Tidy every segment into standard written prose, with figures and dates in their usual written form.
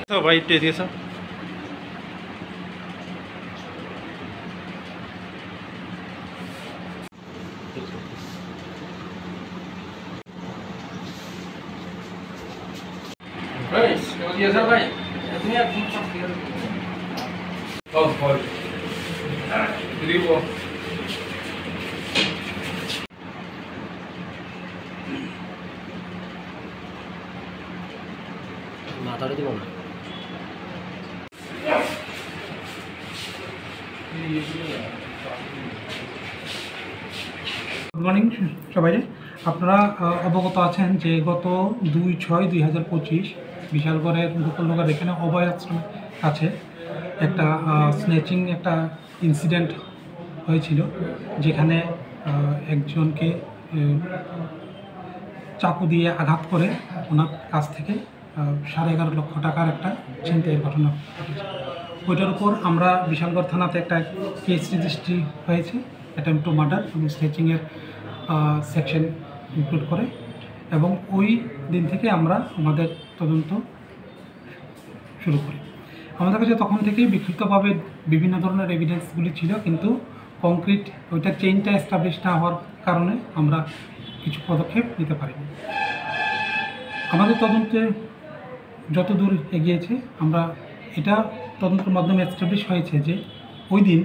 तो भाई टेरिया साहब भाई মাথাটা দিব না। গুড মর্নিং সবাই। আপনারা অবগত আছেন যে গত 2/6/2025 বিশালগড়ের গোকুলনগর এখানে অভয় আশ্রমের কাছে একটা স্ন্যাচিং একটা ইনসিডেন্ট হয়েছিল, যেখানে একজনকে চাকু দিয়ে আঘাত করে ওনার কাছ থেকে 11.5 লক্ষ টাকার একটা ছিনতাইয়ের ঘটনা ঘটেছে। ওইটার উপর আমরা বিশালগড় থানাতে একটা কেস রেজিস্ট্রি হয়েছে, অ্যাটেম্প্ট টু মার্ডার এবং স্ন্যাচিংয়ের সেকশন ইনক্লুড করে, এবং ওই দিন থেকে আমরা আমাদের তদন্ত শুরু করি। আমাদের কাছে তখন থেকেই বিক্ষিপ্তভাবে বিভিন্ন ধরনের এভিডেন্সগুলি ছিল, কিন্তু কংক্রিট ওইটা চেইনটা এস্টাবলিশ না হওয়ার কারণে আমরা কিছু পদক্ষেপ নিতে পারিনি। আমাদের তদন্তে যত দূর এগিয়েছে, আমরা এটা তদন্তের মাধ্যমে এস্টাবলিশ হয়েছে যে ওই দিন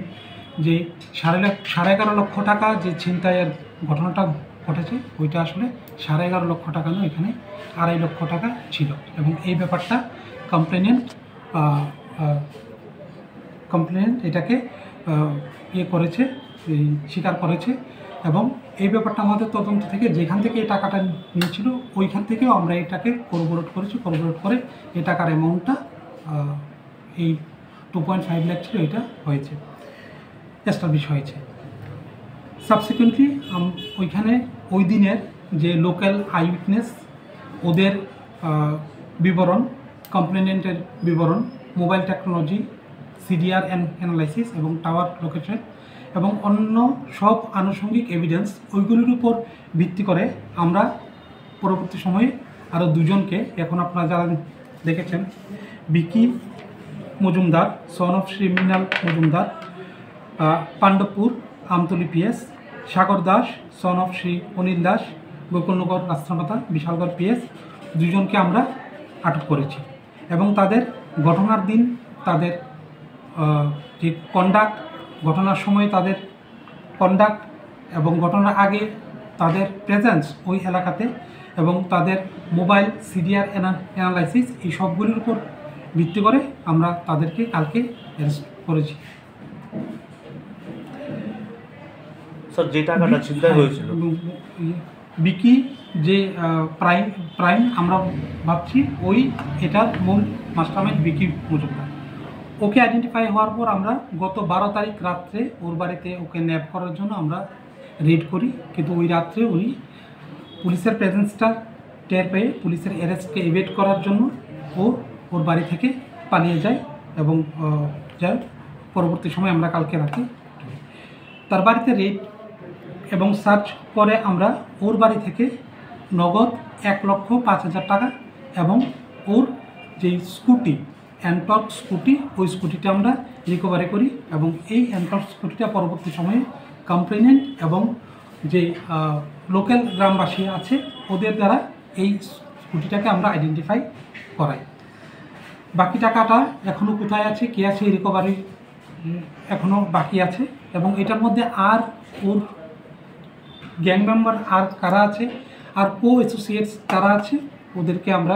যে 11.5 লক্ষ টাকা যে ছিনতাইয়ের ঘটনাটা ঘটেছে, ওইটা আসলে 11.5 লক্ষ টাকা নয়, এখানে 2.5 লক্ষ টাকা ছিল। এবং এই ব্যাপারটা কমপ্লেনেন্ট এটাকে করেছে, স্বীকার করেছে। এবং এই ব্যাপারটা আমাদের তদন্ত থেকে যেখান থেকে এই টাকাটা নিয়েছিল ওইখান থেকেও আমরা এটাকে করবোরেট করেছি। করবোরেট করে এই টাকার অ্যামাউন্টটা এই 2.5 লাখ ছিল, এটা হয়েছে, এস্টাবলিশ হয়েছে। সাবসিকুয়েন্টলি ওইখানে ওই দিনের যে লোকাল আই উইটনেস, ওদের বিবরণ, কমপ্লেনেন্টের বিবরণ, মোবাইল টেকনোলজি, সিডিআর অ্যানালাইসিস এবং টাওয়ার লোকেশন এবং অন্য সব আনুষঙ্গিক এভিডেন্স, ওইগুলির উপর ভিত্তি করে আমরা পরবর্তী সময়ে আরও দুজনকে, এখন আপনারা যারা দেখেছেন, Vicky Majumdar son of Shri Mrinal Majumdar, Pandabpur Amtali PS, Sagar Das son of Shri Anil Das, Gokulnagar Rastamata Bishalgarh PS, দুজনকে আমরা আটক করেছি। এবং তাদের ঘটনার দিন তাদের যে কন্ডাক্ট, ঘটনার সময় তাদের কন্ডাক্ট এবং ঘটনার আগে তাদের প্রেজেন্স ওই এলাকাতে এবং তাদের মোবাইল সিডিআর অ্যানালাইসিস, এই সবগুলির উপর ভিত্তি করে আমরা তাদেরকে কালকে অ্যারেস্ট করেছি। স্যার, যে টাকাটা ছিনতাই হয়েছিল, বিকি যে প্রাইম আমরা ভাবছি ওই এটার মূল মাস্টারমাইন্ড বিকি মজুমদার। ওকে আইডেন্টিফাই হওয়ার পর আমরা গত 12 তারিখ রাত্রে ওর বাড়িতে ওকে ন্যাপ করার জন্য আমরা রেড করি, কিন্তু ওই রাত্রে উনি পুলিশের প্রেজেন্সটা টের পেয়ে পুলিশের অ্যারেস্টকে এভেট করার জন্য ওর বাড়ি থেকে পালিয়ে যায়। এবং যাই পরবর্তী সময় আমরা কালকে রাতে তার বাড়িতে রেড এবং সার্চ করে আমরা ওর বাড়ি থেকে নগদ 1,05,000 টাকা এবং ওর যে স্কুটি, অ্যান্টর্ক স্কুটি, ওই স্কুটিটা আমরা রিকভারি করি। এবং এই অ্যান্টর্ক স্কুটিটা পরবর্তী সময়ে কমপ্লেনেন্ট এবং যে লোকাল গ্রামবাসী আছে ওদের দ্বারা এই স্কুটিটাকে আমরা আইডেন্টিফাই করাই। বাকি টাকাটা এখনও কোথায় আছে, কে আছে, রিকভারি এখনও বাকি আছে। এবং এটার মধ্যে আর ওর গ্যাং মেম্বার আর কারা আছে, আর কো অ্যাসোসিয়েটস কারা আছে, ওদেরকে আমরা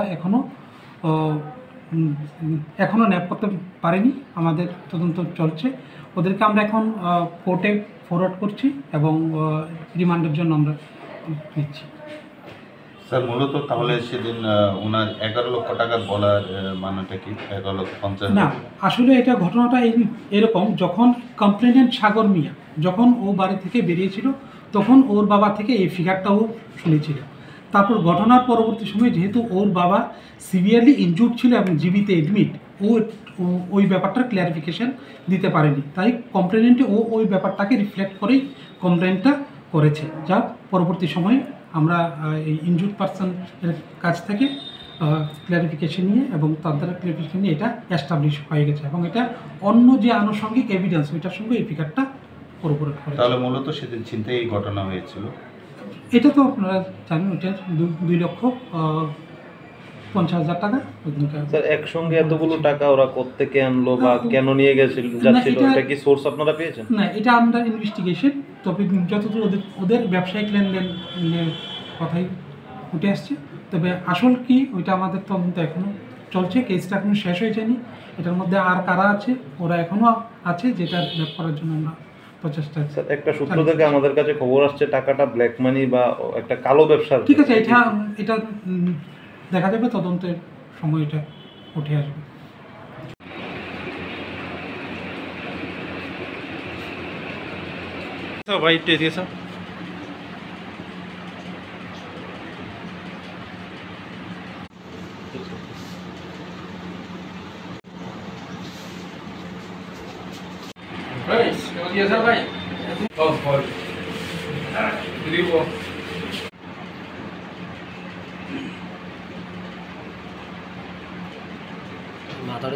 এখনও ন্যাপ করতে পারিনি। আমাদের তদন্ত চলছে। ওদেরকে আমরা এখন কোর্টে ফরওয়ার্ড করছি এবং রিমান্ডের জন্য আমরা নিচ্ছি। স্যার, মূলত তাহলে সেদিন ওনার 11 লক্ষ টাকা বলার মানেটা কি? 11,50,000 না, আসলে এটা ঘটনাটা এরকম, যখন কমপ্লেনেন্ট সাগর মিয়া যখন ও বাড়ি থেকে বেরিয়েছিল তখন ওর বাবা থেকে এই ফিগারটাও শুনেছিল। তারপর ঘটনার পরবর্তী সময়ে যেহেতু ওর বাবা সিভিয়ারলি ইনজুর্ড ছিল এবং জীবিত এডমিট, ওই ব্যাপারটার ক্লিয়ারিফিকেশান দিতে পারেনি, তাই কমপ্লেনেন্টে ওই ব্যাপারটাকে রিফ্লেক্ট করেই কমপ্লেনটা করেছে। যা পরবর্তী সময়ে আমরা এই ইনজুর্ড পারসনের কাছ থেকে ক্ল্যারিফিকেশন নিয়ে এবং তার দ্বারা ক্ল্যারিফিকেশন নিয়ে এটা এস্টাবলিশ হয়ে গেছে এবং এটা অন্য যে আনুষঙ্গিক এভিডেন্স ওইটার সঙ্গে এই ফিগারটা কোরবোরেট করে। তাহলে মূলত সেদিন ছিনতাই এই ঘটনা হয়েছিল। এটা তো আপনারা জানেন ওইটা 2,50,000 টাকা ওইদিনকার। স্যার একসঙ্গে এতগুলো টাকা ওরা কোত্থেকে আনলো বা কেন নিয়ে যাচ্ছিল এটা কি সোর্স আপনারা পেয়েছেন? না, এটা আন্ডার ইনভেস্টিগেশন। তবে যতদূর ওদের ব্যবসায়িক লেনদেনের কথাই উঠে আসছে, তবে আসল কি ওইটা আমাদের তদন্ত এখনও চলছে, কেসটা এখনও শেষ হয়ে যায়নি। এটার মধ্যে আর কারা আছে ওরা এখনও আছে, যেটা রেপ করার জন্য আমরা প্রচেষ্টা। স্যার একটা সূত্র থেকে আমাদের কাছে খবর আসছে টাকাটা ব্ল্যাক মানি বা একটা কালো ব্যবসার। ঠিক আছে, এটা দেখা যাবে, তদন্তের সময় এটা উঠে আসবে। भाई दे दिए सर। भाई क्या दिया सर भाई? Oh, boy. Deliver.